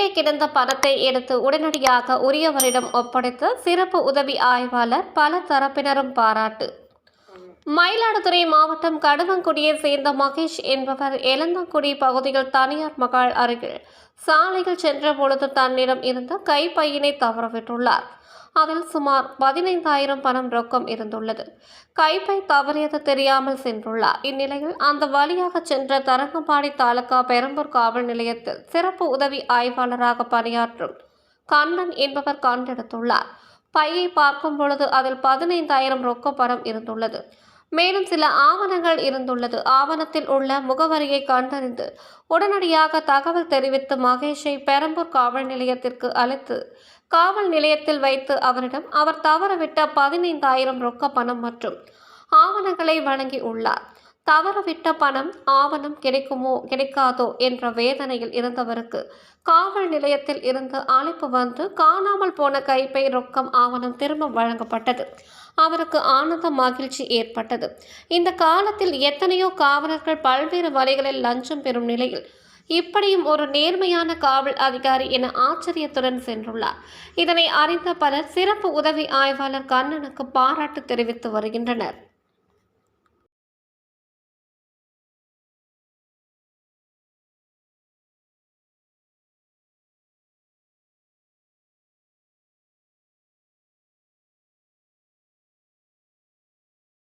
கீழே கிடந்த பணத்தை எடுத்து உடனடியாக உரியவரிடம் ஒப்படைத்த சிறப்பு உதவி ஆய்வாளர் பல தரப்பினரும் பாராட்டு. மயிலாடுதுறை மாவட்டம் கடுவங்குடியை சேர்ந்த மகேஷ் என்பவர் எலந்தங்குடி பகுதியில் தனியார் மகால் அருகில் சாலையில் சென்றபொழுது தன்னிடம் இருந்த கைப்பையினை தவறவிட்டுள்ளார். அதில் சுமார் 15,000 பணம் ரொக்கம் இருந்துள்ளது. கைப்பை தவறியது தெரியாமல் சென்றுள்ளார். இந்நிலையில் அந்த வழியாக சென்ற தரங்கம்பாடி தாலுகா பெரம்பூர் காவல் நிலையத்தில் சிறப்பு உதவி ஆய்வாளராக பணியாற்றும் கண்ணன் என்பவர் கண்டெடுத்துள்ளார். பையை பார்க்கும் பொழுது அதில் 15,000 ரொக்க பணம் இருந்துள்ளது. மேலும் சில ஆவணங்கள் இருந்துள்ளது. ஆவணத்தில் உள்ள முகவரியை கண்டறிந்து உடனடியாக தகவல் தெரிவித்து மகேஷை பெரம்பூர் காவல் நிலையத்திற்கு அழைத்து காவல் நிலையத்தில் வைத்து அவரிடம் அவர் தவறவிட்ட 15,000 ரொக்க பணம் மற்றும் ஆவணங்களை வழங்கி உள்ளார். தவறவிட்ட பணம் ஆவணம் கிடைக்குமோ கிடைக்காதோ என்ற வேதனையில் இருந்தவருக்கு காவல் நிலையத்தில் இருந்து அழைப்பு வந்து காணாமல் போன கைப்பை ரொக்கம் ஆவணம் திரும்ப வழங்கப்பட்டது. அவருக்கு ஆனந்த மகிழ்ச்சி ஏற்பட்டது. இந்த காலத்தில் எத்தனையோ காவலர்கள் பல்வேறு வழிகளில் லஞ்சம் பெறும் நிலையில் இப்படியும் ஒரு நேர்மையான காவல் அதிகாரி என ஆச்சரியத்துடன் சென்றுள்ளார். இதனை அறிந்த பலர் சிறப்பு உதவி ஆய்வாளர் கண்ணனுக்கு பாராட்டு தெரிவித்து வருகின்றனர்.